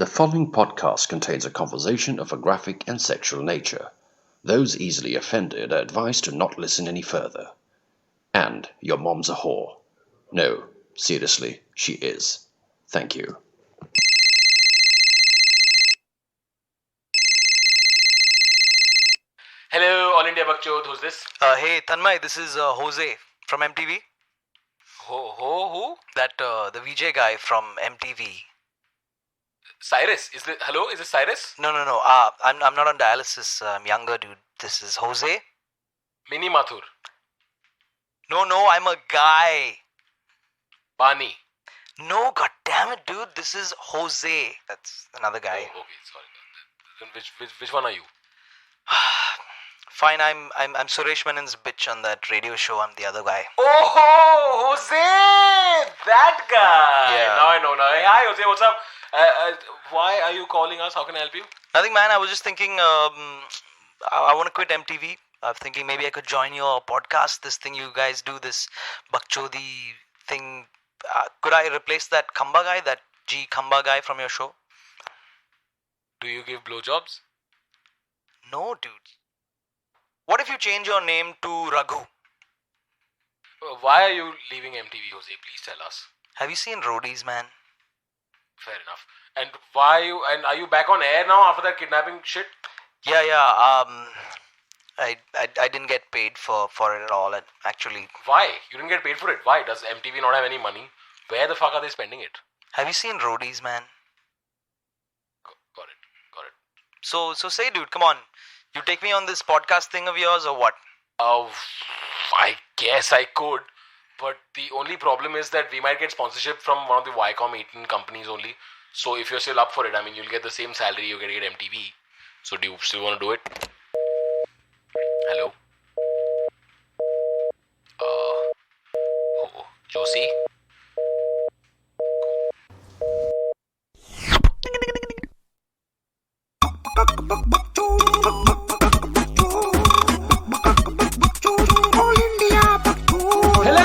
The following podcast contains a conversation of a graphic and sexual nature. Those easily offended are advised to not listen any further. And your mom's a whore. No, seriously, she is. Thank you. Hello, All India Bakchod. Who's this? Hey, Tanmay, this is Jose from MTV. Who? That the VJ guy from MTV. Cyrus? Is it Cyrus? No. I'm not on dialysis. I'm younger, dude. This is Jose. Mini Mathur. No, I'm a guy. Bani. No, goddammit, dude. This is Jose. That's another guy. Oh, okay, sorry. Then which one are you? Fine, I'm Suresh Menon's bitch on that radio show. I'm the other guy. Oh, Jose! That guy! Yeah. Now I know. Hey, hi, Jose. What's up? Why are you calling us? How can I help you? Nothing, man. I was just thinking I want to quit MTV. I'm thinking maybe I could join your podcast. This thing you guys do, this Bakchodi thing. Could I replace that Khamba guy, that G Khamba guy from your show? Do you give blowjobs? No, dude. What if you change your name to Raghu? Why are you leaving MTV, Jose? Please tell us. Have you seen Roadies, man? Fair enough. And are you back on air now after that kidnapping shit? Yeah. I didn't get paid for it at all. And actually, Why? You didn't get paid for it. Why? Does MTV not have any money? Where the fuck are they spending it? have you seen Roadies, man? Got it. So say, dude, come on. You take me on this podcast thing of yours or what? I guess I could. But the only problem is that we might get sponsorship from one of the Viacom 18 companies only. So if you're still up for it, I mean, you'll get the same salary you're getting at MTV. So do you still want to do it? Hello? Josie?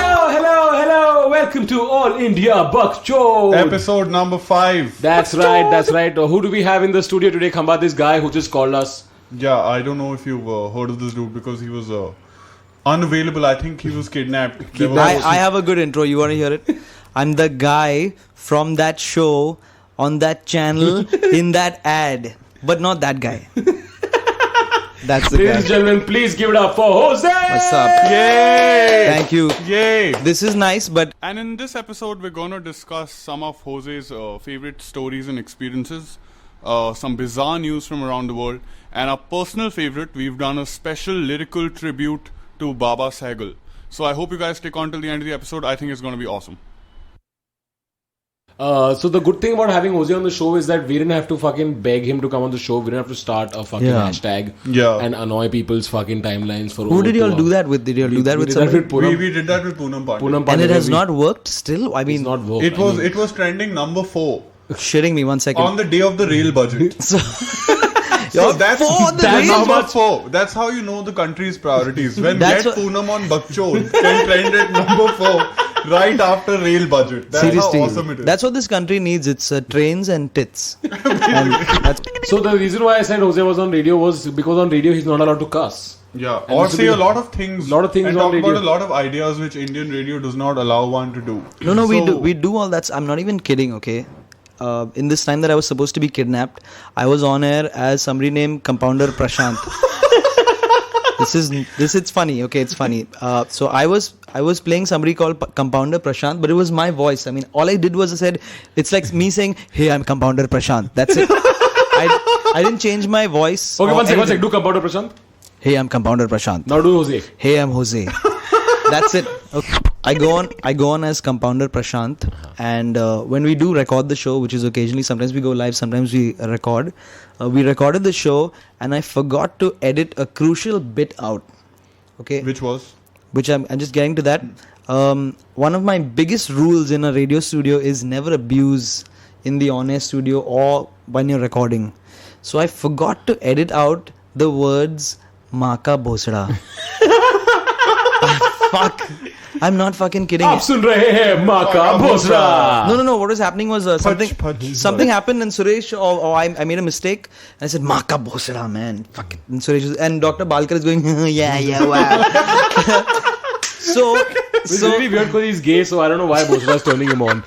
Hello. Welcome to All India Bakchod. Episode number 5. That's right. Who do we have in the studio today, Khamba? This guy who just called us. Yeah, I don't know if you've heard of this dude because he was unavailable. I think he was kidnapped. I have a good intro. You want to hear it? I'm the guy from that show on that channel in that ad, but not that guy. That's the Ladies guy. and gentlemen, please give it up for Jose. What's up? Yay! Thank you. Yay! This is nice, but And in this episode, we're going to discuss some of Jose's favorite stories and experiences, some bizarre news from around the world, and our personal favorite, we've done a special lyrical tribute to Baba Sehgal. So I hope you guys stick on till the end of the episode. I think it's going to be awesome. So the good thing about having Jose on the show is that we didn't have to fucking beg him to come on the show. We didn't have to start a fucking hashtag and annoy people's fucking timelines for who did you all do that with? Did you all do that with somebody? We did that with Poonam Pandey. And it has not worked still? I mean, it's not worked. It was trending number 4 shitting me 1 second. on the day of the rail budget. So that's rail number 4. That's how you know the country's priorities. When That's Get what- Poonam on Bakchod can trend at number 4 right after rail budget. That's seriously, how awesome it is. that's what this country needs. It's trains and tits. And that's, So the reason why I said Jose was on radio was because on radio he's not allowed to cuss. Yeah, And or this will say be a lot of things. and talk on radio. about a lot of ideas which Indian radio does not allow one to do. No, So- we do all that. I'm not even kidding, okay? In this time that I was supposed to be kidnapped, I was on air as somebody named Compounder Prashant. It's funny, okay? It's funny. So I was playing somebody called Compounder Prashant, but it was my voice. I mean, all I did was I said, it's like me saying, "Hey, I'm Compounder Prashant." That's it. I didn't change my voice. Okay, or one second. anything. Do Compounder Prashant. Hey, I'm Compounder Prashant. Now do Jose. Hey, I'm Jose. That's it. Okay. I go on as Compounder Prashant, and when we do record the show, which is occasionally, sometimes we go live, sometimes we record. We recorded the show, and I forgot to edit a crucial bit out. Okay, which I'm just getting to that. One of my biggest rules in a radio studio is never abuse in the on-air studio or when you're recording. So I forgot to edit out the words "Maa ka bhosda." Fuck. I'm not fucking kidding. आप सुन रहे हैं माँ का भोसड़ा. No. What was happening was something happened and Suresh or I made a mistake and I said माँ का भोसड़ा, man. Fuck it. And Suresh and Dr. Balkar is going yeah wow. It's really weird because he's gay, so I don't know why Bhosra is turning him on.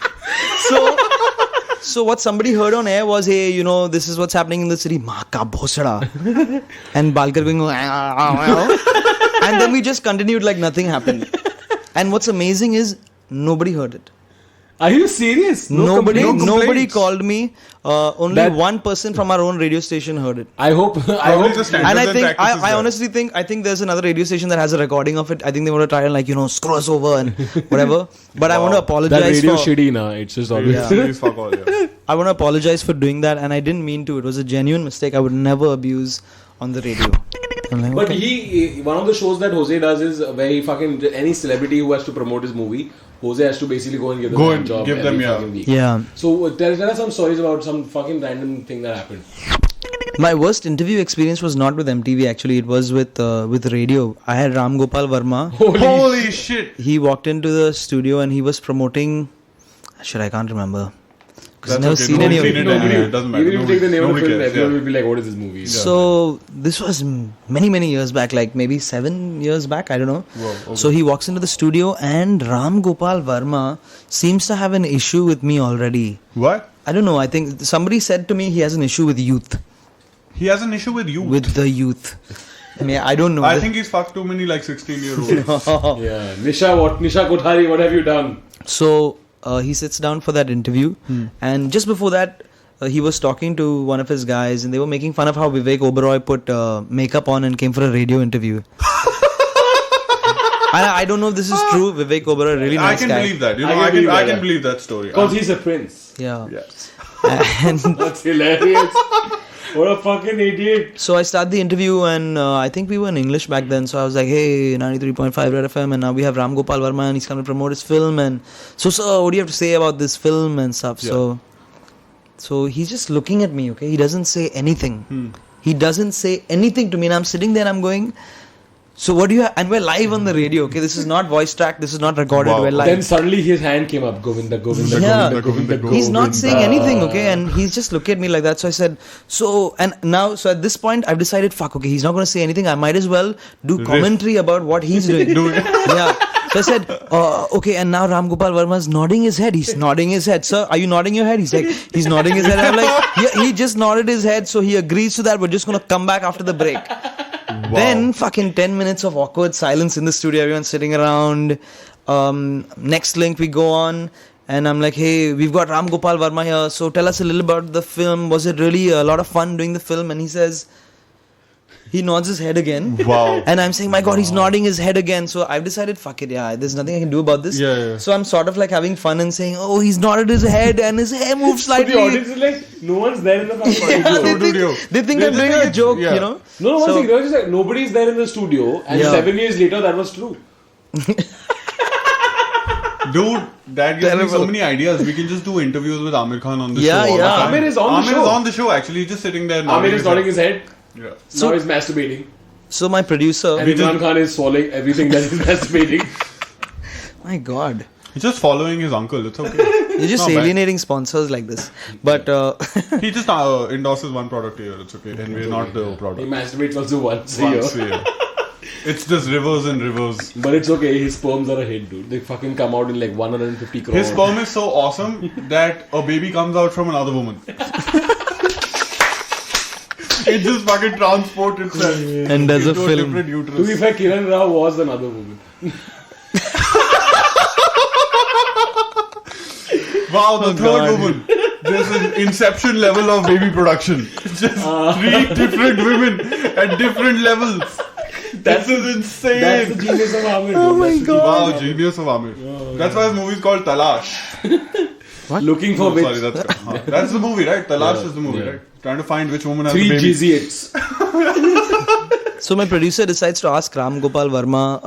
So what somebody heard on air was, hey, you know, this is what's happening in the city. Maa ka bhosada. And Balkar going, and then we just continued like nothing happened. And what's amazing is nobody heard it. Are you serious? Nobody called me. Only one person from our own radio station heard it. I hope. And I honestly think there's another radio station that has a recording of it. I think they want to try and like, you know, screw us over and whatever. But I want to apologize. That radio shitty na. It's just always. I want to apologize for doing that, and I didn't mean to. It was a genuine mistake. I would never abuse on the radio. Like, but one of the shows that Jose does is where he fucking any celebrity who has to promote his movie, Jose has to basically go and give them a job every fucking week. Yeah. So tell us some stories about some fucking random thing that happened. My worst interview experience was not with MTV actually. It was with radio. I had Ram Gopal Verma. Holy shit! He walked into the studio and he was promoting. Shit, I can't remember. Because I've never seen any of it. It doesn't matter. Even if you take the name of the film, everyone will be like, what is this movie? So this was many years back, like maybe 7 years back, I don't know. Whoa, okay. So he walks into the studio and Ram Gopal Verma seems to have an issue with me already. What? I don't know. I think somebody said to me he has an issue with youth. He has an issue with youth? With the youth. I don't know. I think he's fucked too many like 16-year-olds. Yeah. Nisha Kothari, what have you done? So he sits down for that interview, and just before that, he was talking to one of his guys, and they were making fun of how Vivek Oberoi put makeup on and came for a radio interview. I don't know if this is true. Vivek Oberoi, really nice guy. I can believe that. You know, I can believe that story. Because he's a prince. Yeah. Yes. And that's hilarious. What a fucking idiot. So I start the interview, and I think we were in English back then. So I was like, hey, 93.5 Red FM, and now we have Ram Gopal Verma, and he's coming to promote his film. And so, what do you have to say about this film and stuff? Yeah. So he's just looking at me, okay? He doesn't say anything. He doesn't say anything to me, and I'm sitting there and I'm going, so what do you have? And we're live on the radio, okay? This is not voice track, this is not recorded, we're live. Then suddenly his hand came up, Govinda. He's not saying anything, okay? And he's just looking at me like that. So I said, so at this point, I've decided, fuck, okay, he's not going to say anything. I might as well do commentary about what he's doing. Yeah. So I said, okay, and now Ram Gopal Verma's nodding his head. He's nodding his head. Sir, are you nodding your head? He's like, he's nodding his head. And I'm like, yeah, he just nodded his head, so he agrees to that. We're just going to come back after the break. Wow. Then fucking 10 minutes of awkward silence in the studio. Everyone's sitting around. Next link we go on. And I'm like, hey, we've got Ram Gopal Verma here. So tell us a little about the film. Was it really a lot of fun doing the film? And he says... He nods his head again. Wow. And I'm saying, my God, he's nodding his head again. So I've decided, fuck it, yeah, there's nothing I can do about this. Yeah. So I'm sort of like having fun and saying, oh, he's nodded his head and his hair moves slightly. So the audience is like, no one's there in the fucking studio. They think I'm doing a joke, you know? No, one thing, just like, nobody's there in the studio. And 7 years later, that was true. Dude, that gives me so many ideas. We can just do interviews with Amir Khan on the show. Yeah. Amir is on the show, actually. He's just sitting there. Amir is nodding his head. Yeah. So now he's masturbating. So my producer... And Imran Khan is swallowing everything that he's masturbating. My God. He's just following his uncle. It's okay. You're just alienating sponsors like this. But... he just endorses one product a year. It's okay. And we're not the product. He masturbates also once a year. It's just rivers and rivers. But it's okay. His sperms are a hit, dude. They fucking come out in like 150 crore. His sperm is so awesome that a baby comes out from another woman. It just fucking transports itself and does a film. To be fair, Kiran Rao was another woman. Wow, the third woman. There's an inception level of baby production. Just 3 different women at different levels. This is insane. That's the genius of Amir. Oh my God. Wow, genius of Amir. That's why his movie is called Talash. What? Looking for which? Sorry, that's the movie, right? Talash is the movie, right? Trying to find which woman has the 3 baby. GZs. So my producer decides to ask Ram Gopal Verma.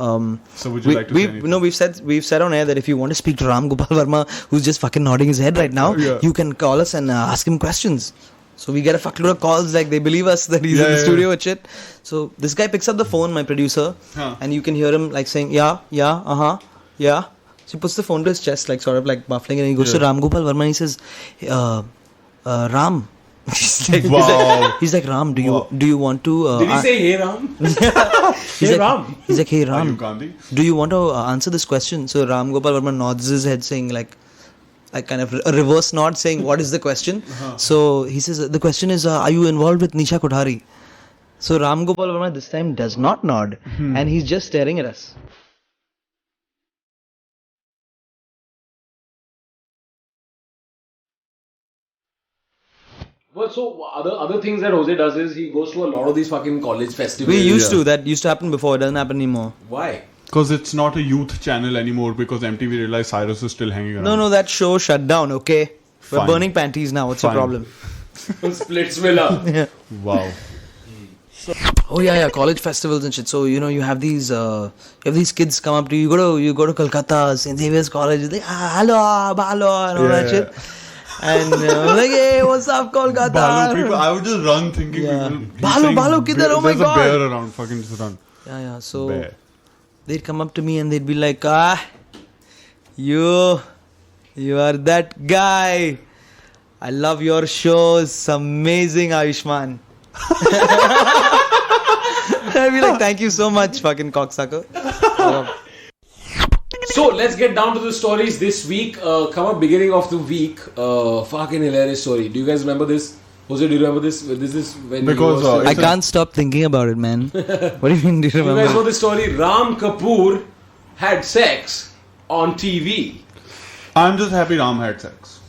So would you like to say anything? No, we've said on air that if you want to speak to Ram Gopal Verma, who's just fucking nodding his head right now, you can call us and ask him questions. So we get a fuckload of calls, like they believe us that he's in the studio and shit. So this guy picks up the phone, my producer, and you can hear him like saying, yeah. So he puts the phone to his chest, like sort of like muffling it, and he goes to Ram Gopal Verma and he says, Ram. He's like, Ram, do you want to... Did he say, hey Ram? Hey Ram. He's like, hey Ram, Are you Gandhi? do you want to answer this question? So Ram Gopal Verma nods his head saying like kind of a reverse nod saying, what is the question? So he says, the question is, are you involved with Nisha Kothari? So Ram Gopal Verma this time does not nod and he's just staring at us. Well, so other things that Jose does is he goes to a lot of these fucking college festivals. We used to. That used to happen before. It doesn't happen anymore. Why? Because it's not a youth channel anymore because MTV realized Cyrus is still hanging around. No, that show shut down, okay? We're Fine. burning panties now. What's the problem? Splitsvilla. Yeah. Wow. Oh yeah, college festivals and shit. So you have these kids come up to you. You go to Kolkata, St. Xavier's College. They hello, and all that shit. And like, hey, what's up, Kolkata? Balu people, I would just run thinking people. Balu, kidhar? Oh my God. There's a bear around, fucking just run. Yeah. So Bear. they'd come up to me and they'd be like, you are that guy. I love your shows. It's amazing, Ayushman. I'd be like, thank you so much, fucking cocksucker. So let's get down to the stories this week. Come up beginning of the week. Fucking hilarious story. Do you guys remember this? Jose, do you remember this? This is when Because, you I can't stop thinking about it, man. What do you mean? Do you you guys know remember? this story? Ram Kapoor had sex on TV. I'm just happy Ram had sex.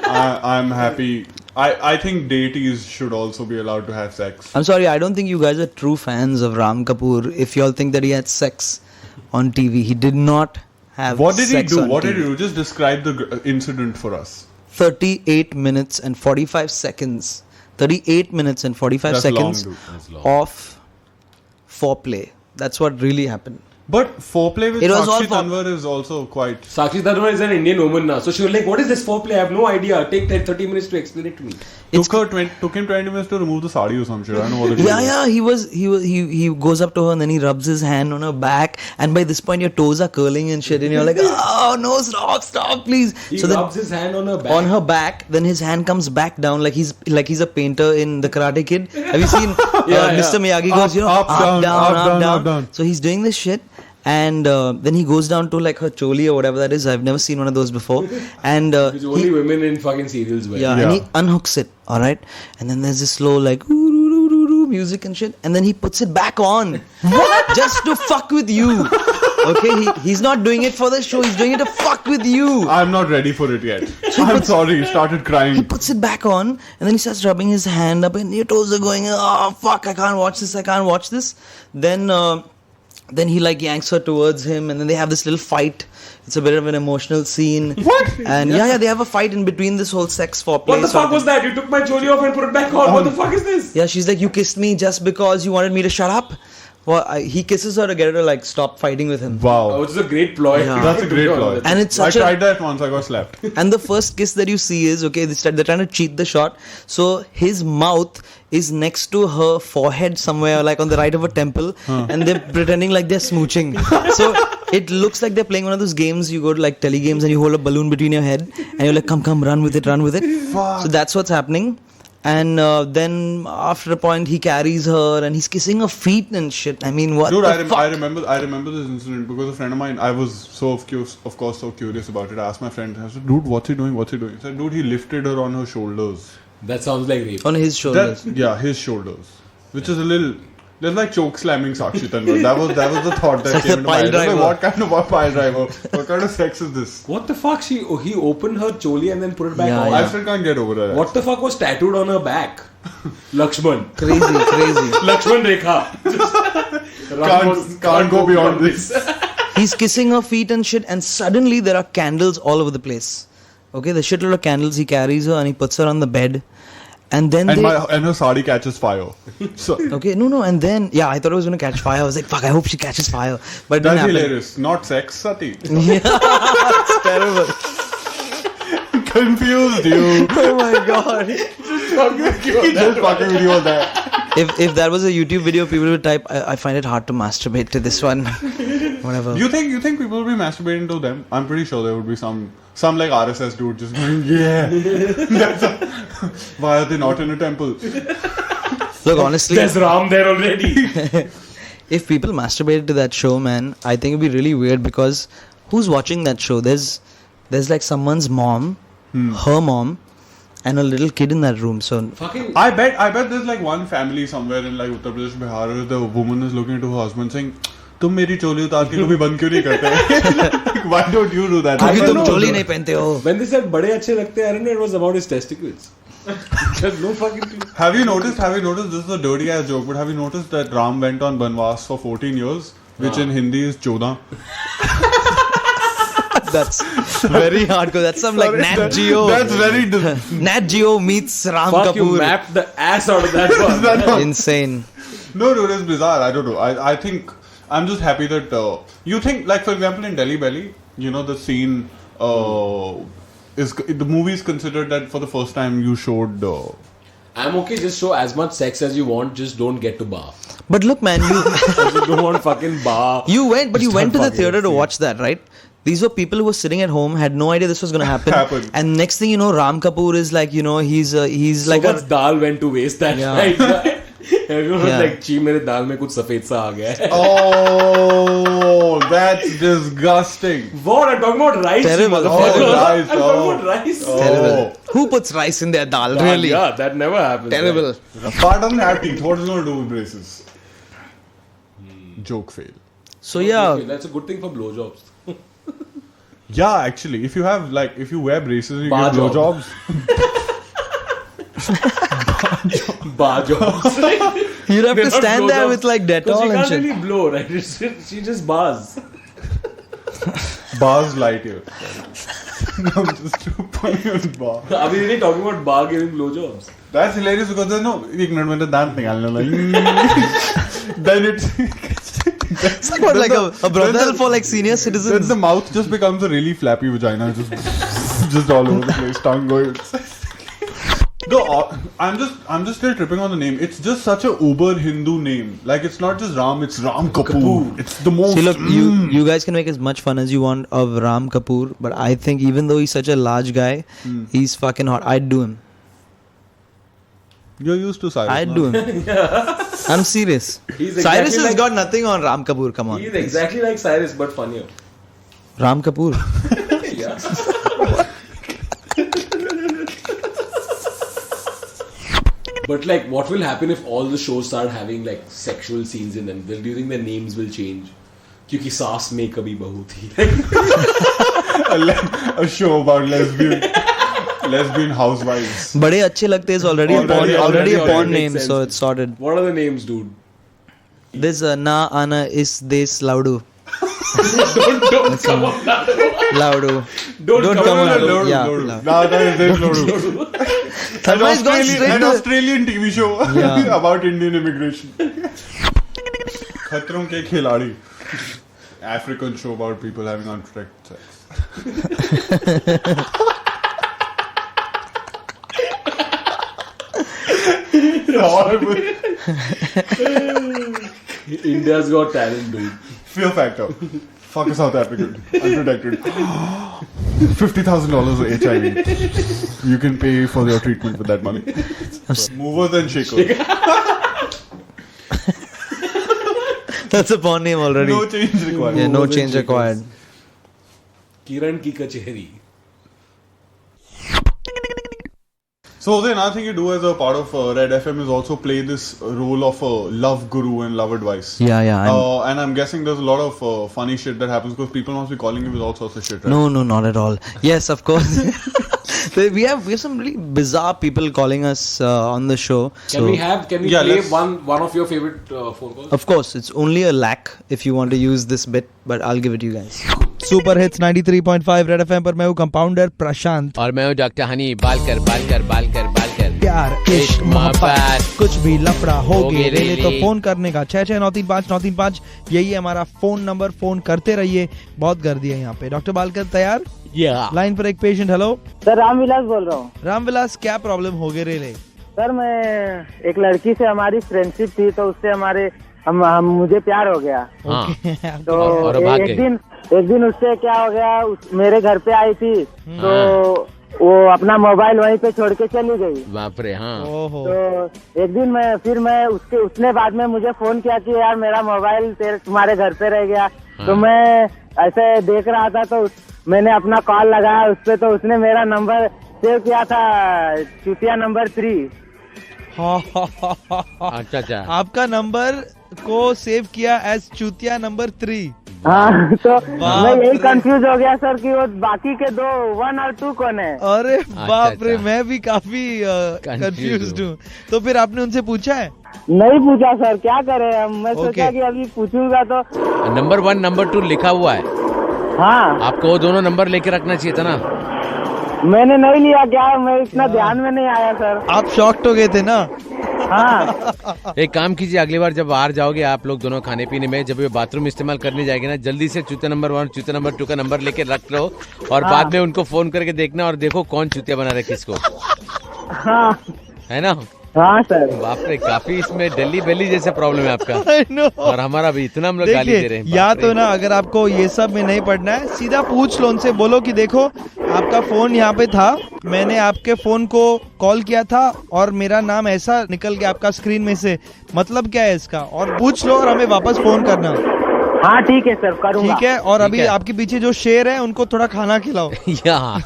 I'm happy. I think deities should also be allowed to have sex. I'm sorry, I don't think you guys are true fans of Ram Kapoor if you all think that he had sex on TV. He did not have What did he sex do? on What TV. did he do? Just describe the incident for us. 38 minutes and 45 seconds. 38 minutes and 45 That's long, seconds dude. That's long. of foreplay. That's what really happened. But foreplay with It was all Sakshi Tanwar is also quite... Sakshi Tanwar is an Indian woman now. So she was like, what is this foreplay? I have no idea. Take 30 minutes to explain it to me. Took him 20 minutes to remove the sari or some shit. I don't know what it is. Yeah, he goes up to her and then he rubs his hand on her back, and by this point your toes are curling and shit and you're like, oh no, stop please. He So then rubs his hand on her back. on her back, then his hand comes back down like he's a painter in the Karate Kid. Have you seen Mr. Miyagi goes, Up, down. So he's doing this shit. And then he goes down to like her choli or whatever that is. I've never seen one of those before. And It's only women in fucking serials. Well. and he unhooks it, alright? And then there's this slow like ooh, music and shit. And then he puts it back on. What? Just to fuck with you. Okay, he's not doing it for the show. He's doing it to fuck with you. I'm not ready for it yet. I'm sorry. He started He crying. puts it back on and then he starts rubbing his hand up and your toes are going, oh fuck, I can't watch this. Then he like yanks her towards him and then they have this little fight. It's a bit of an emotional scene. What? And yeah, they have a fight in between this whole sex foreplay. What the sort fuck of was that? You took my choli off and put it back on. What the fuck is this? Yeah, she's like, you kissed me just because you wanted me to shut up? Well, he kisses her to get her to like stop fighting with him. Wow. Which is a great ploy. Yeah. That's a great ploy. And it's I such tried that once. I got slapped. And the first kiss that you see is, okay, they're trying to cheat the shot. So his mouth is next to her forehead somewhere, like on the right of a temple. And they're pretending like they're smooching. So it looks like they're playing one of those games. You go to like telegames and you hold a balloon between your head. And you're like, come, run with it. Fuck. So that's what's happening. And then after a point he carries her and he's kissing her feet and shit. I mean, what Dude, the fuck? I remember this incident because a friend of mine, I was so curious about it. I asked my friend, I said, dude, what's he doing? He said, dude, he lifted her on her shoulders. That sounds like rape. On his shoulders. His shoulders. Which is a little... There's like choke slamming Sakshi Tanwar. That was the thought that came into my head. I was like, what kind of a pile driver? What kind of sex is this? What the fuck? He opened her choli and then put it back Yeah, on. yeah. I still can't get over that. What the fuck was tattooed on her back? Lakshman. Crazy. Lakshman Rekha. Can't go beyond this. He's kissing her feet and shit, and suddenly there are candles all over the place. Okay, the shitload of candles. He carries her and he puts her on the bed. And then And her sari catches fire. So okay, no, and then I thought it was gonna catch fire. I was like, fuck, I hope she catches fire. But it didn't that's happen. hilarious. Not sex, Sati. It's terrible. confused you. Oh my god. Just fucking with you on that. If that was a YouTube video, people would type, I find it hard to masturbate to this one. Whatever. You think people will be masturbating to them? I'm pretty sure there would be some like RSS dude just going, yeah. Why are they not in a temple? Look, honestly, There's Ram there already. if people masturbated to that show, man, I think it'd be really weird because who's watching that show? There's like someone's mom, her mom, and a little kid in that room. So Fucking. I bet there's like one family somewhere in like Uttar Pradesh, Bihar, where the woman is looking to her husband saying, "तुम मेरी चोली उतार के कभी बंद क्यों नहीं करते?" Why don't you do that? क्योंकि don't तुम know. चोली नहीं पहनते हो. When they said बड़े अच्छे लगते हैं, I don't know, it was about his testicles. There's no fucking clue. Have you noticed? This is a dirty ass joke, but have you noticed that Ram went on Banvas for 14 years, which in Hindi is 14? That's very hardcore. That's some like Nat Geo. That's very Nat Geo meets Ram Fuck, you Kapoor. mapped the ass out of that one. Insane. No, dude, it's bizarre. I don't know. I think I'm just happy that you think, like for example, in Delhi Belly, you know the scene is the movie is considered that for the first time you showed. I'm okay, just show as much sex as you want, just don't get to bar. But look, man, I just don't want fucking bar. you went to the fucking theater to insane. watch that, right? These were people who were sitting at home, had no idea this was going to happen. And next thing you know, Ram Kapoor is like, you know, he's So like much dal went to waste that Yeah. night. Everyone was Yeah. like, "Chi, mere dal mein kuch safed sa aa gaya hai." Oh, that's disgusting. What? I'm talking about rice, you Terrible. motherfucker. Rice, I'm talking about rice. terrible. Who puts rice in their dal? Really? Yeah, that never happens. Terrible. Part doesn't have teeth. What does it do with braces? Joke fail. So yeah, Okay, that's a good thing for blowjobs. Yeah, actually, if you wear braces and you Bar get job. blowjobs, Bar jobs. you'd have They're to not stand there blowjobs. with like Because Dettol she and can't shit. really blow, right? She just bars. bars light here. No, I'm just pulling on bar. Are we really talking about bar giving blowjobs? That's hilarious because there's no ignorant when the dance thing. Then it's It's like what, like a brothel for like senior then citizens. the mouth just becomes a really flappy vagina, just all over the place, tongue going. I'm just still tripping on the name. It's just such a uber Hindu name. Like it's not just Ram, it's Ram Kapoor. It's the most. See, look, you guys can make as much fun as you want of Ram Kapoor, but I think even though he's such a large guy, he's fucking hot. I'd do him. You're used to Cyrus. I'd do him. I'm serious. He's Cyrus exactly has like- got nothing on Ram Kapoor. Come on. He's exactly like Cyrus, but funnier. Ram Kapoor. Yeah. But like, what will happen if all the shows start having like sexual scenes in them? Do you think their names will change? क्योंकि सास में कभी बहू थी. A show about lesbian housewives. बड़े अच्छे लगते is already a porn name, makes so sense. it's sorted. What are the names, dude? This na ana is this laudu. Don't come on now. Laudu. Don't come on. Lodu. Yeah, Lodu. Lodu. Nah, that is Lodu. Tharma has gone straight An to Australian TV show Yeah. about Indian immigration. Khatron ke Khiladi. African show about people having unprotected sex. Horrible. India's got talent, dude. Fear factor. Fuck a South African. Unprotected. $50,000 of HIV. You can pay for your treatment with that money. Movers and shakers. That's a porn name already. No change required. Yeah, no Movers and change shakers. required. Kiran ki kachehri. So, Jose, another thing you do as a part of Red FM is also play this role of a love guru and love advice. Yeah, yeah. And I'm guessing there's a lot of funny shit that happens because people must be calling you with all sorts of shit, right? No, not at all. Yes, of course. we have some really bizarre people calling us on the show. Can we play let's- one of your favorite phone calls? Of course, it's only a lakh if you want to use this bit, but I'll give it to you guys. Super hits 93.5 red FM पर मैं हूँ compounder प्रशांत और मैं हूँ doctor Honey बालकर प्यार इश्क मोहब्बत कुछ भी लफड़ा हो हो गए गए रेले तो रेले। फोन करने का 66935935 यही है हमारा फोन नंबर. फोन करते रहिए. बहुत गर्दी है यहाँ पे. डॉक्टर बालकर तैयार? लाइन पर एक पेशेंट. हेलो सर, रामविलास बोल रहा हूँ. रामविलास, क्या प्रॉब्लम हो गई रे? सर, मैं एक लड़की से हमारी फ्रेंडशिप थी, तो उससे हमारे मुझे प्यार हो गया. तो एक दिन उससे क्या हो गया, मेरे घर पे आई थी, तो वो अपना मोबाइल वहीं पे छोड़ के चली गई. बाप रे. हाँ. तो एक दिन मैं उसने बाद में मुझे फोन किया कि यार मेरा मोबाइल तुम्हारे घर पे रह गया. तो मैं ऐसे देख रहा था, तो मैंने अपना कॉल लगाया उस पे, तो उसने मेरा नंबर सेव किया था, चुतिया नंबर 3. अच्छा. आपका नंबर को सेव किया एज चुतिया नंबर 3. हाँ, तो मैं यही कंफ्यूज हो गया सर कि वो बाकी के 2 1 और 2 कौन है. अरे बाप रे, मैं भी काफी कंफ्यूज हूँ. तो फिर आपने उनसे पूछा है? नहीं पूछा सर, क्या करें हम. मैं सोचा कि अभी पूछूंगा तो. नंबर 1 नंबर 2 लिखा हुआ है. हाँ, आपको वो दोनों नंबर लेके रखना चाहिए था ना. मैंने नहीं लिया. क्या, मैं इतना ध्यान में नहीं आया सर. आप शॉक्ड हो गए थे ना? हाँ. एक काम कीजिए, अगली बार जब बाहर जाओगे आप लोग दोनों खाने पीने में, जब ये बाथरूम इस्तेमाल करने जाएंगे ना, जल्दी से चूतिया नंबर 1 चूतिया नंबर 2 का नंबर लेके रख लो, और बाद में उनको फोन करके देखना और देखो कौन चूतिया बना रहे किसको. हाँ, है ना? हाँ सर. बाप रे, काफी इसमें दिल्ली बेली जैसा प्रॉब्लम है आपका. और हमारा भी इतना हम लोग गाली दे रहे हैं. या तो ना, अगर आपको ये सब में नहीं पढ़ना है, सीधा पूछ लो उनसे. बोलो कि देखो आपका फोन यहाँ पे था, मैंने आपके फोन को कॉल किया था और मेरा नाम ऐसा निकल गया आपका स्क्रीन में से, मतलब क्या है इसका, और पूछ लो और हमें वापस फोन करना. हाँ ठीक है सर, करूँगा. ठीक है. और अभी आपके पीछे जो शेर है उनको थोड़ा खाना खिलाओ.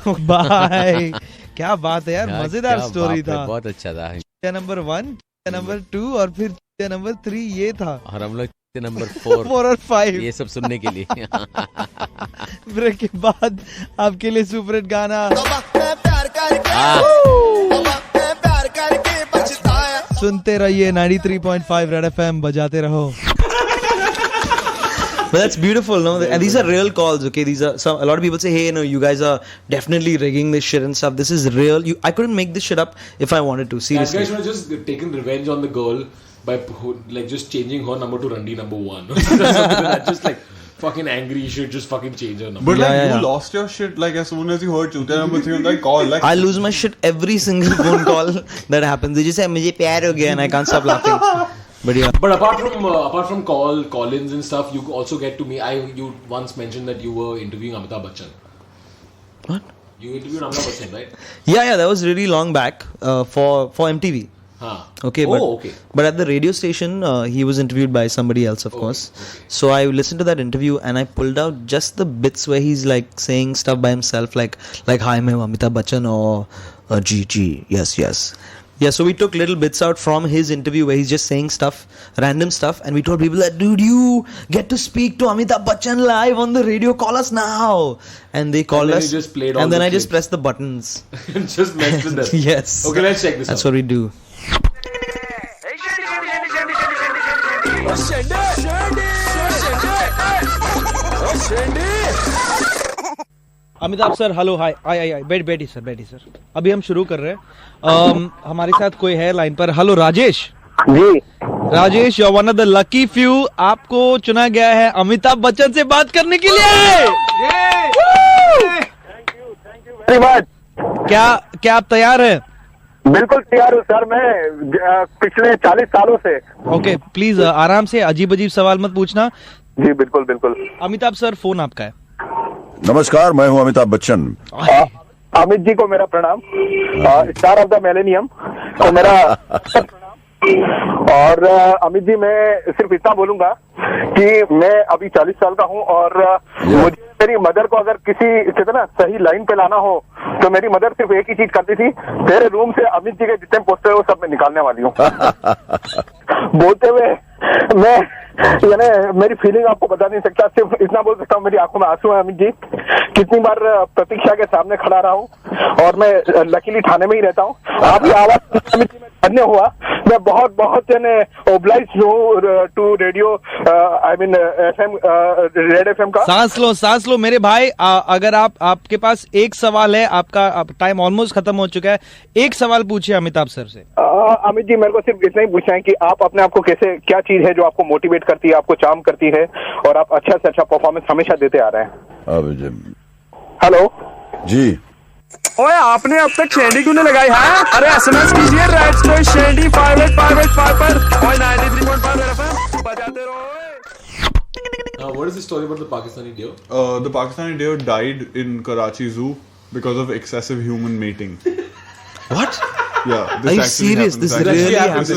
बाय. क्या बात है यार, मजेदार स्टोरी था. बहुत अच्छा था. नंबर 1, नंबर 2 और फिर नंबर 3 ये था, और हम लोग नंबर 4 और 5 ये सब सुनने के लिए. ब्रेक के बाद आपके लिए सुपर हिट गाना सुनते रहिए. 93.5 रेड एफएम, बजाते रहो. But that's beautiful, no? And these are real calls, okay? These are a lot of people say, hey, you guys are definitely rigging this shit and stuff. This is real. I couldn't make this shit up if I wanted to. Seriously. That guy should have just taken revenge on the girl by just changing her number to Randy number 1. That's just like fucking angry. You should just fucking change her number. But you lost your shit like as soon as you heard Chutya number 3 like call. Like I lose my shit every single phone call that happens. They just say, "Mujhe pyar ho gaya," and I can't stop laughing. But yeah. But apart from call-ins and stuff, you also get to me. You once mentioned that you were interviewing Amitabh Bachchan. What? You interviewed Amitabh Bachchan, right? Yeah, that was really long back for MTV. Okay, but at the radio station, he was interviewed by somebody else, of course. Okay. So I listened to that interview and I pulled out just the bits where he's like saying stuff by himself, like "Hi, I'm Amitabh Bachchan," or "G, yes." Yeah, so we took little bits out from his interview where he's just saying stuff, random stuff, and we told people that, dude, you get to speak to Amitabh Bachchan live on the radio, call us now. And they called us, just played all and then I clips. just pressed the buttons. Just messed with them. Yes. Okay, let's check this That's out. what we do. Amitabh sir, hello, hi, आय बैठी sir. अभी हम शुरू कर रहे हैं. हमारे साथ कोई है लाइन पर. Hello Rajesh. Ji. Rajesh, you are one of the lucky few. आपको चुना गया है अमिताभ बच्चन से बात करने के लिए. Thank you very much. क्या आप तैयार हैं? बिल्कुल तैयार हूँ सर. मैं पिछले 40 सालों से. ओके, प्लीज आराम से, अजीब सवाल मत पूछना. जी बिल्कुल. अमिताभ सर, फोन आपका है. नमस्कार, मैं हूं अमिताभ बच्चन. अमित जी को मेरा प्रणाम. स्टार ऑफ द मिलेनियम को मेरा और अमित जी, मैं सिर्फ इतना बोलूंगा कि मैं अभी 40 साल का हूं और मुझे मेरी मदर को अगर किसी कहते ना सही लाइन पे लाना हो तो मेरी मदर सिर्फ एक ही चीज करती थी, तेरे रूम से अमित जी के जितने पोस्टर है वो सब मैं निकालने वाली हूँ. बोलते हुए मैं यानी मेरी फीलिंग आपको बता नहीं सकता. सिर्फ इतना बोल सकता हूँ, मेरी आंखों में आंसू है अमित जी. कितनी बार प्रतीक्षा के सामने खड़ा रहा हूँ और मैं लकीली थाने में ही रहता हूँ. आपकी आवाज अमित जी में धन्य हुआ. मैं बहुत ओब्लाइज हूँ to radio, I mean FM, red FM का. सांस लो मेरे भाई. अगर आपके पास एक सवाल है, आपका टाइम ऑलमोस्ट खत्म हो चुका है, एक सवाल पूछिए अमिताभ सर से. अमित जी, मेरे को सिर्फ इतना ही पूछना है कि आप अपने आप को कैसे, क्या चीज है जो आपको मोटिवेट करती है, आपको चार्म करती है और आप अच्छा से अच्छा परफॉर्मेंस हमेशा देते आ रहे हैं. हेलो. जी ओए आपने अब तक शेंडी क्यों नहीं लगाई है? अरे एसएमएस कीजिए रेड स्टोर शेंडी 58585 पर और 93.5 एफएम बजाते रहो। What is the story about the Pakistani deer? The Pakistani deer died in Karachi Zoo because of excessive human mating. What? Yeah. Are you serious? This really happened?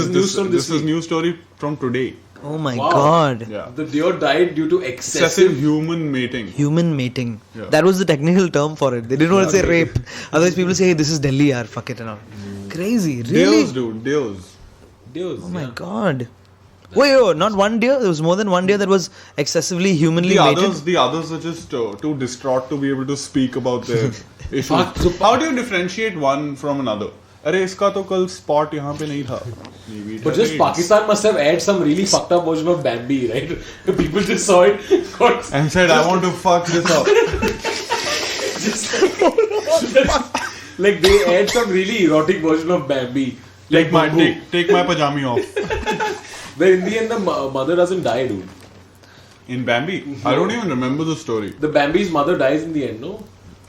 This is news story from today. Oh my god. Yeah. The deer died due to Excessive human mating. Human mating. Yeah. That was the technical term for it. They didn't want to say rape. Otherwise people say, hey, this is Delhi, yaar, fuck it and all. Crazy, really? Deers, dude. Deers. deers. Oh my god. Wait, not one deer? There was more than one deer that was excessively humanly mated? The others are just too distraught to be able to speak about their issues. So how do you differentiate one from another? अरे इसका तो कल spot यहाँ पे नहीं था. But just Pakistan must have had some really fucked up version of Bambi, right? People just saw it and said, I want to fuck this up. like they had some really erotic version of Bambi. Take my pajami off. But in the end, the mother doesn't die, dude. In Bambi? I don't even remember the story. The Bambi's mother dies in the end, no?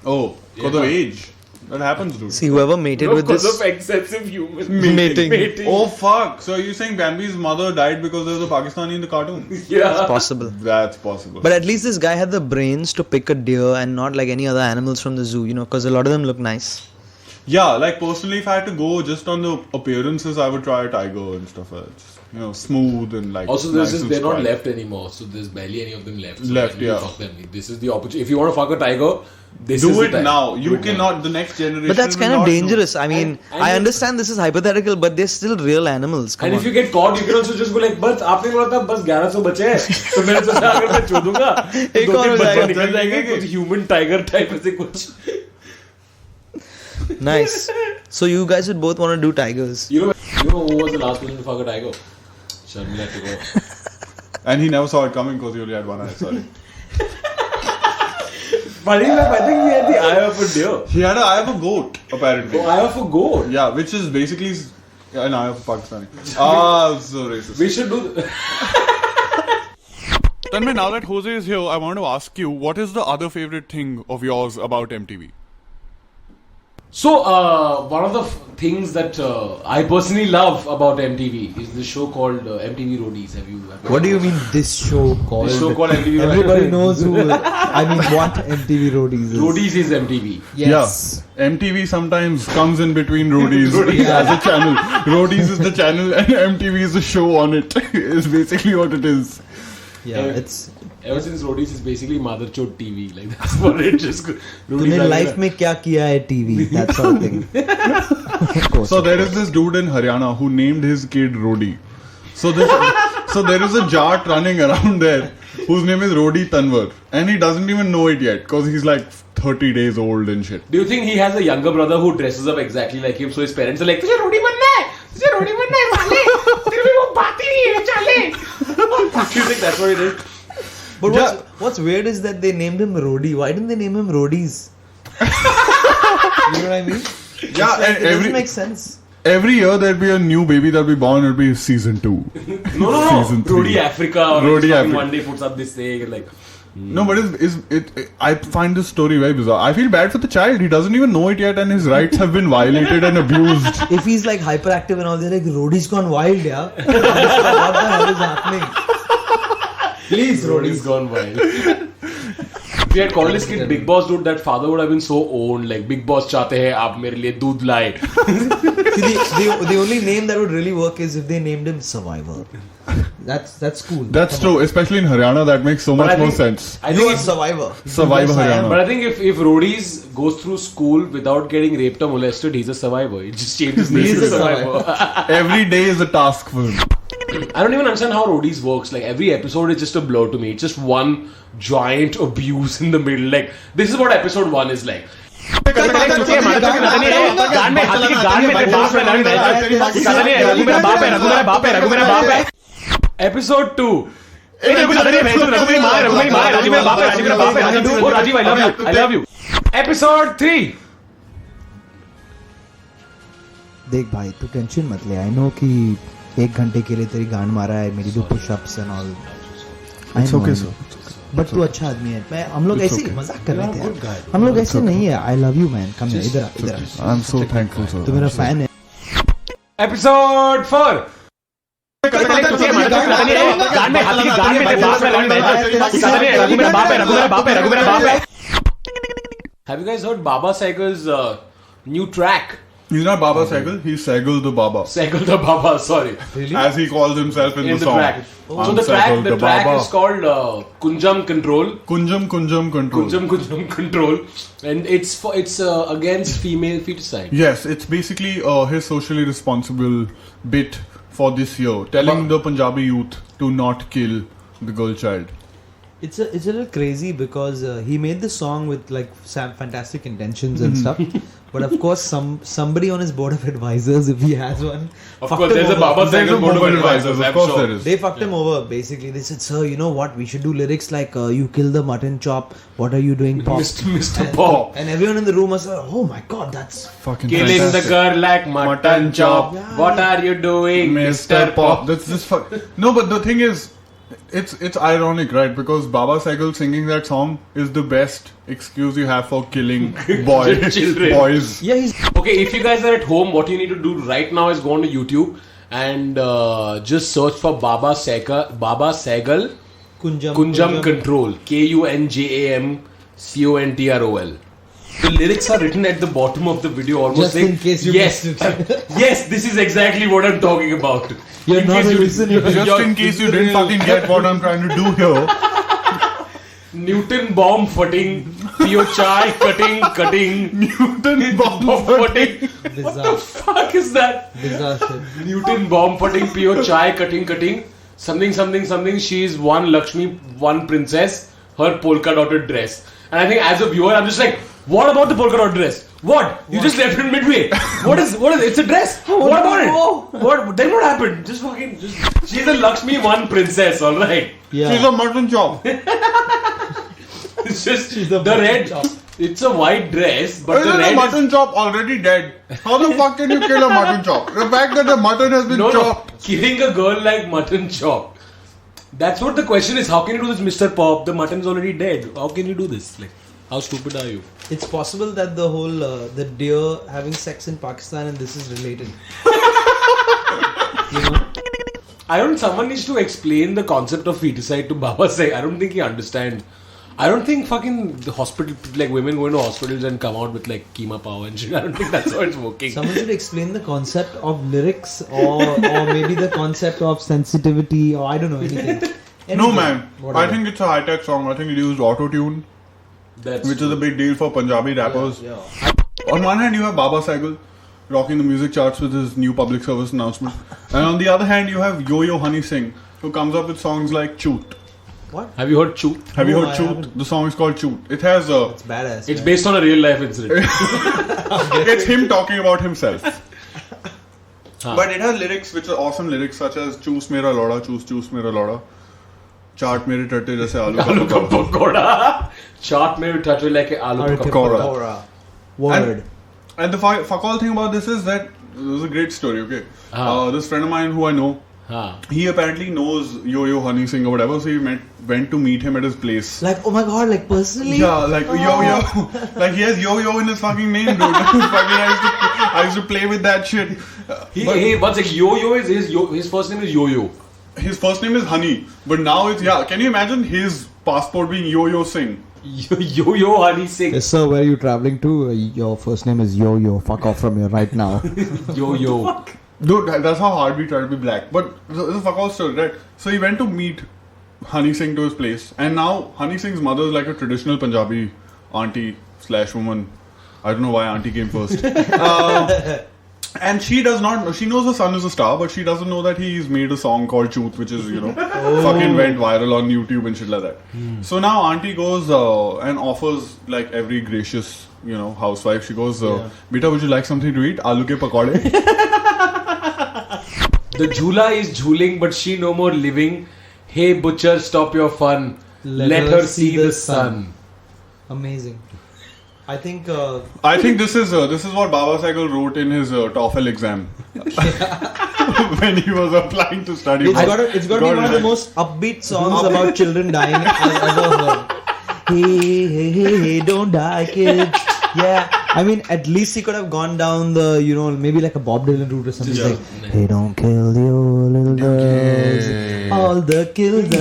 Oh, because of age. That happens, dude. See, whoever mated with this... Because of excessive human mating. Oh, fuck. So are you saying Bambi's mother died because there's a Pakistani in the cartoon? Yeah. It's possible. That's possible. But at least this guy had the brains to pick a deer and not like any other animals from the zoo, you know, because a lot of them look nice. Yeah, like personally, if I had to go just on the appearances, I would try a tiger and stuff like that. Just, you know, smooth and like. Also, nice they're not left anymore, so there's barely any of them left. So Left, yeah. Fuck them. This is the opportunity. If you want to fuck a tiger, this Do is the it time. now. You Do it cannot. now. The next generation. But that's will kind of not know. dangerous. I mean, I understand this is hypothetical, but they're still real animals. Come And on. if you get caught, you can also just go like, बस आपने बोला था बस 1100 बचे हैं, तो मैंने सोचा अगर मैं छोड़ूंगा, एक तो और हो बच्चे जाएगा। निकल जाएंगे कुछ human tiger type ऐसे कुछ. Nice. So you guys would both want to do tigers. You know who was the last person to fuck a tiger? Sharmila to go. And he never saw it coming because he only had one eye. Sorry. Funny enough, I think he had the eye of a deer. He had an eye of a goat, apparently. Oh, eye of a goat. Yeah, which is basically an eye of a Pakistani. Ah, so racist. We should do. Tanmay, now that Jose is here, I want to ask you, what is the other favorite thing of yours about MTV? So, one of the things that I personally love about MTV is this show called MTV Roadies. Have you? What do you mean this show called? This show called MTV Roadies. Everybody knows who. I mean, what MTV Roadies is. Roadies is MTV. Yes. Yeah. MTV sometimes comes in between Roadies as a channel. Roadies is the channel and MTV is the show on it. Is basically what it is. Yeah, it's. Ever since Roadies is basically Mother Chode TV, like that's what it just. तूने life में क्या किया है TV? That sort of thing. Of course. So there is this dude in Haryana who named his kid Rodi. So there is a jart running around there whose name is Rodi Tanwar, and he doesn't even know it yet because he's like 30 days old and shit. Do you think he has a younger brother who dresses up exactly like him, so his parents are like, "तुझे रोडी बनना है, तुझे रोडी बनना है साले, तेरे में वो बात ही नहीं है चाले." Do you think that's what it is? But what's weird is that they named him Rodi. Why didn't they name him Roadies? You know what I mean? Yeah, like, and it doesn't make sense. Every year there'd be a new baby that'll be born. It'll be season 2. No. Season 3. Rodi Africa or Rodi Africa. one day puts up this thing and like. No, but I find this story very bizarre. I feel bad for the child. He doesn't even know it yet, and his rights have been violated and abused. If he's like hyperactive and all, they're like, Rodi's gone wild, yeah. What the hell is happening? Please, Roadies gone wild. If he had called his kid Big Boss, dude, that father would have been so owned. Like, Big Boss चाहते हैं आप मेरे लिए दूध लाए. The only name that would really work is if they named him Survivor. That's cool. That's true, especially in Haryana. That makes so much more sense. I think Survivor. Survivor Haryana. But I think if Roadies goes through school without getting raped or molested, he's a survivor. It just changes his name to Survivor. Every day is a task for him. I don't even understand how Roadies works. Like, every episode is just a blur to me. It's just one giant abuse in the middle. Like, this is what episode 1 is like. Episode 2. Rajiv, I love you. Episode 3. देख भाई तू tension मत ले. I know कि 1 घंटे के लिए तेरी गांड मारा है मेरी 2 push-ups and all. It's okay, sir. But तू अच्छा आदमी है. मैं हम लोग ऐसे ही मजाक कर रहे थे. हम लोग ऐसे नहीं है. I love you man. Come here. इधर. I'm so thankful, sir. तू मेरा फैन है. Episode 4. Have you guys heard Baba Saigal's new track? He's not Baba Saigal, he's Saigal the Baba. Saigal the Baba, sorry. Really? As he calls himself in the song. Track. So the track is called Kunjam Control. Kunjam Control. Kunjam Control. And it's against female feticide. Yes, it's basically his socially responsible bit for this year, telling the Punjabi youth to not kill the girl child. It's a little crazy because he made the song with like fantastic intentions and stuff, but of course somebody on his board of advisors, if he has one, of course there's a Baba Saigal board of advisors. Of course there is. They fucked him over basically. They said, sir, you know what, we should do lyrics like you kill the mutton chop, what are you doing, Pop? Mr. Pop. And everyone in the room was like, oh my god, that's Fucking killing fantastic. the girl like mutton chop. Yeah. What are you doing, Mr. Pop? That's just No, but the thing is, it's ironic, right? Because Baba Saigal singing that song is the best excuse you have for killing boys. yeah, he's Okay, if you guys are at home, what you need to do right now is go on to YouTube and just search for Baba Saigal Kunjam Control. Kunjam Control. The lyrics are written at the bottom of the video, almost Just like, in case you yes, missed it. yes, this is exactly what I'm talking about. You're In not case a you- listener. Just in case you didn't fucking get what I'm trying to do here. Newton bomb footing, Pio chai cutting, Newton bomb footing. What the bizarre, fuck is that? bizarre shit. Newton bomb footing, Pio chai cutting, something. She is one Lakshmi, one princess, her polka dotted dress. And I think as a viewer, I'm just like, what about the polka dot dress? What? You just left it midway. What is? It's a dress. What about it? What? Then what happened? She's a Lakshmi, one princess. All right. Yeah. She's a mutton chop. It's just She's a the mutton red. chop. It's a white dress, but Isn't the a red. mutton chop already dead? How the fuck can you kill a mutton chop? The fact that the mutton has been No, chopped. killing a girl like mutton chop. That's what the question is. How can you do this, Mr. Pop? The mutton's already dead. How can you do this? Like, how stupid are you? It's possible that the whole the deer having sex in Pakistan and this is related. You know? Someone needs to explain the concept of feticide to Baba Sai. I don't think he understands. I don't think fucking the hospital, like women go into hospitals and come out with like keema power and shit. I don't think that's how it's working. Someone should explain the concept of lyrics or maybe the concept of sensitivity or I don't know anything. No man, Whatever. I think it's a high-tech song. I think it used auto-tune, That's which is a big deal for Punjabi rappers. Yeah. On one hand, you have Baba Saigal rocking the music charts with his new public service announcement, and on the other hand, you have Yoyo Honey Singh, who comes up with songs like Choot. What? Have you heard Choot? Have you No, heard I Choot? haven't. The song is called Choot. It has It's badass. It's man. based on a real life incident. it's him talking about himself. Huh. But it has lyrics which are awesome lyrics such as choose mera loda, choose mera loda. Chaat mere tatte jaise aloo Aloo ka ka pakora. pakoda. Chaat mein touch like aloo ka Pakora. Pakora. Word. And the fuck all thing about this is that this is a great story, okay? Ah. This friend of mine who I know, Huh. he apparently knows Yoyo Honey Singh or whatever, so he went to meet him at his place. Like, oh my god, like personally? Yeah, like Yo-Yo. Like he has Yo-Yo in his fucking name, dude. I used to play with that shit. Hey, one sec. Yo-Yo is his first name is Yo-Yo. His first name is Honey, but now it's, yeah, can you imagine his passport being Yo-Yo Singh? Yo-Yo Honey Singh. Yes, sir, where are you traveling to? Your first name is Yo-Yo. Fuck off from here right now. Yo-Yo. Dude, that's how hard we try to be black. But it's a fuck all story, right? So he went to meet Honey Singh to his place, and now Honey Singh's mother is like a traditional Punjabi auntie / woman. I don't know why auntie came first. And she does not know. She knows her son is a star, but she doesn't know that he's made a song called Truth, which is, fucking went viral on YouTube and shit like that. So now auntie goes and offers like every gracious, housewife. She goes, Beta, would you like something to eat? Aloo ke pakode. The jhula is jhuling, but she no more living. Hey butcher, stop your fun. Let her see the sun. Amazing. I think I think this is what Baba Saigal wrote in his TOEFL exam. when he was applying to study. It's got to be one of the most upbeat songs about children dying I've ever heard. Hey, don't die, kids. Yeah, I mean, at least he could have gone down the, maybe like a Bob Dylan route or something. Like, hey, don't kill the old little girls. All the kids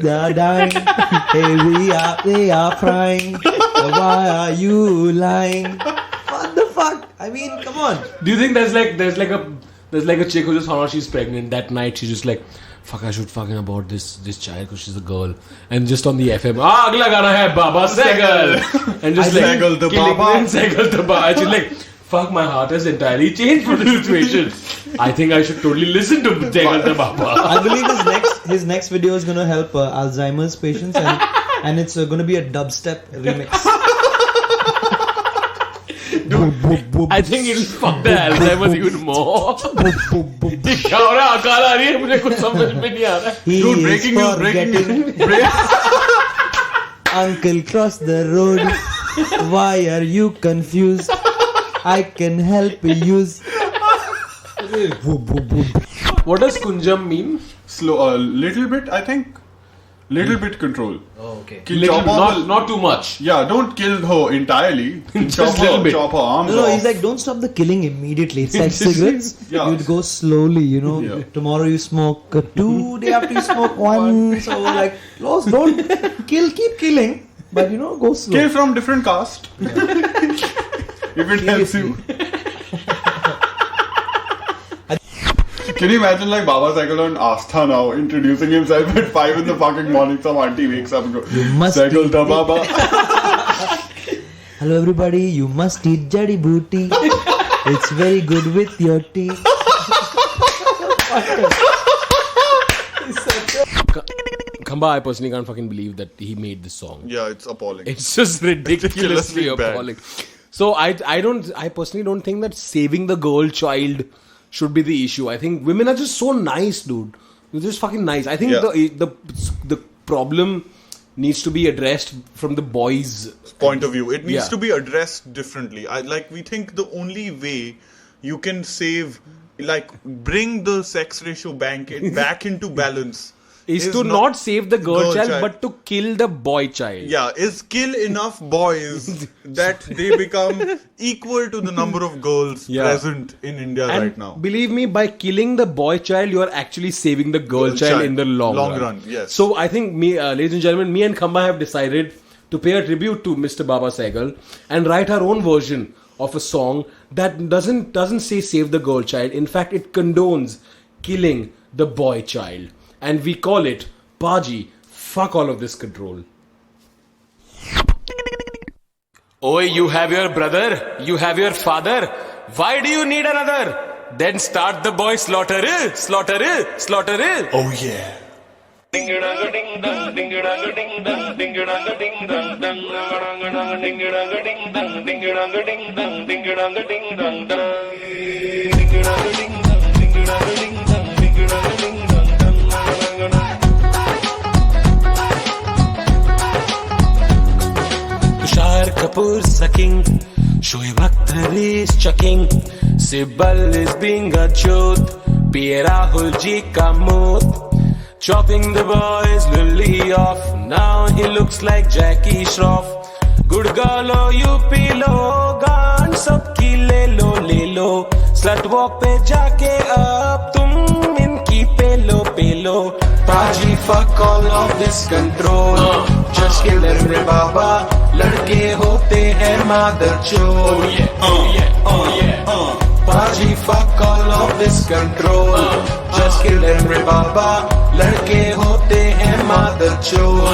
are dying. Hey, they are crying. Why are you lying? What the fuck? I mean, come on. Do you think there's like a chick who just found out she's pregnant that night? She's just like, fuck, I should fucking abort this child because she's a girl. And just on the FM, agla gana hai Baba Sehgal. And just Sehgal the Baba. Sehgal the Baba. And she's like, fuck, my heart has entirely changed for this situation. I think I should totally listen to Sehgal the Baba. I believe his next video is going to help Alzheimer's patients, and it's going to be a dubstep remix. Dude, I think it'll fuck the Alzheimer's even more. He Dude, is forgetting. Uncle, cross the road. Why are you confused? I can help you use. What does Kunjam mean? Slow, a little bit, I think. Little bit control. Oh, okay. Not too much. Yeah, don't kill her entirely. Just little bit. Chop her arms No, off. he's like, don't stop the killing immediately. It's like cigarettes. Yeah. You'd go slowly, Yeah. Tomorrow you smoke 2, day after you smoke 1. So like, don't kill, keep killing. But go slow. Kill from different caste. If it helps you. Can you imagine like Baba Cycle on Astha now introducing himself at 5 in the fucking morning? Some auntie wakes up and goes, You must Cycle eat the Baba. Hello everybody, you must eat jadi booty. It's very good with your tea. Khamba, I personally can't fucking believe that he made this song. Yeah, it's appalling. It's just ridiculously Ridiculously bad. appalling. So I personally don't think that saving the girl child should be the issue. I think women are just so nice, dude. They're just fucking nice. I think the problem needs to be addressed from the boys' point of view. It needs Yeah. to be addressed differently. We think the only way you can save, bring the sex ratio back into balance is to not save the girl child, but to kill the boy child. Yeah, is kill enough boys that they become equal to the number of girls present in India And right now. believe me, by killing the boy child, you are actually saving the girl child in the long run. Yes. So I think ladies and gentlemen, me and Khamba have decided to pay a tribute to Mr. Baba Sehgal and write our own version of a song that doesn't say save the girl child. In fact, it condones killing the boy child. And we call it Baji, fuck all of this control. Oh, you have your brother, you have your father. Why do you need another? Then start the boy slaughter. Oh yeah. Kapoor sucking, Shoaib Akhtar is chucking, Sibal is being a chode, P. Rahul ji ka mood, chopping the boys lily off, now he looks like Jackie Shroff. Good galo you pilo, gaan sabki le lo, slut walk pe jaake ab tum inki pelo, Baji fuck all of this control, just kill them re baba. लड़के होते हैं मादर चोर Baji fuck all of this control Just kill them re baba लड़के होते हैं मादर चोर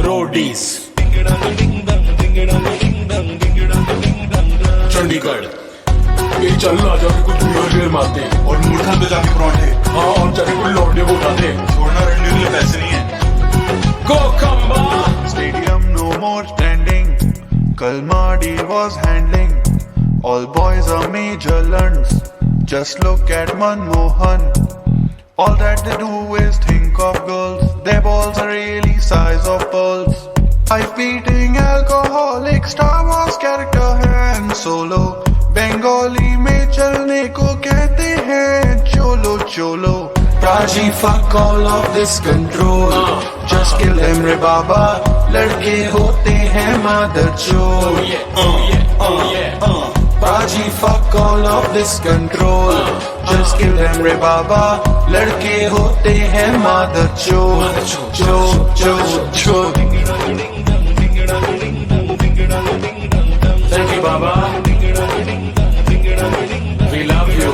Roadies चंडीगढ़ ये चल रहा जाके कुछ ढेर मारते और मूर्खा पे जाके पराठे हाँ और जाके कुछ लौंडे को उठाते छोड़ना रंडे के लिए पैसे नहीं है Go Khamba Stadium no more standing Kalmadi was handling All boys are major lunts Just look at Manmohan All that they do is think of girls Their balls are really size of pearls Pipe-eating alcoholic Star Wars character Han Solo. Bengali में चलने को कहते हैं cholo cholo. Raji, fuck all of this control. Just kill them re baba. लड़के होते हैं mother chode. Raji, fuck all of this control. Just kill them re baba. लड़के होते हैं mother chode. Chode. Thank you, Baba. We love you.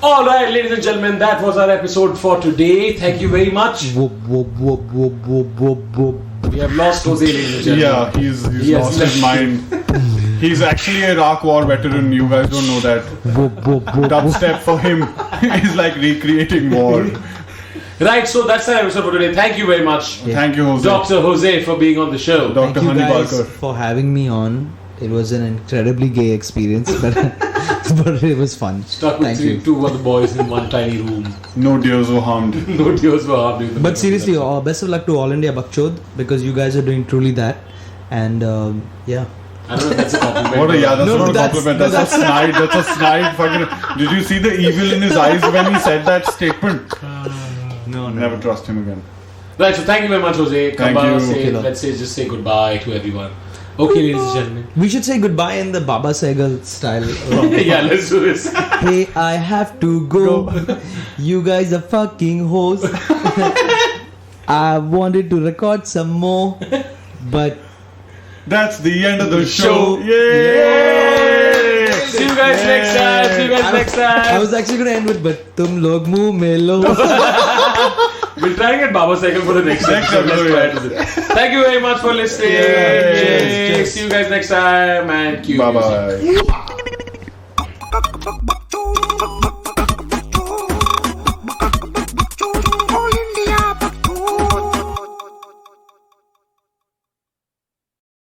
Alright, ladies and gentlemen, that was our episode for today. Thank you very much. We have lost Jose, ladies and gentlemen. Yeah, he's lost his mind. He's actually a Iraq War veteran. You guys don't know that. Dubstep for him is like recreating war. Right, so that's our episode for today. Thank you very much. Thank you, Jose. Dr. Jose, for being on the show. Thank Dr. you Honey guys Barker. for having me on. It was an incredibly gay experience, but but it was fun. Stuck with two other boys in one tiny room. No deers were harmed. No deers were harmed. But seriously, best of luck to All India Bakchod, because you guys are doing truly that. And yeah. I don't know if that's a compliment. That's not a compliment. That's a snide. That's a snide fucking. Did you see the evil in his eyes when he said that statement? No. Never trust him again. Right, so thank you very much, Jose. Thank you. Let's say goodbye to everyone. Okay, ladies and gentlemen. We should say goodbye in the Baba Sehgal style. Yeah, let's do this. Hey, I have to go. You guys are fucking hoes. I wanted to record some more, but that's the end of the show. Yay! See you guys next time. I was actually going to end with but tum log muh mein lo. We'll try and get Baba Sehgal for the next episode. Thank you very much for listening. Cheers. See you guys next time and Bye bye.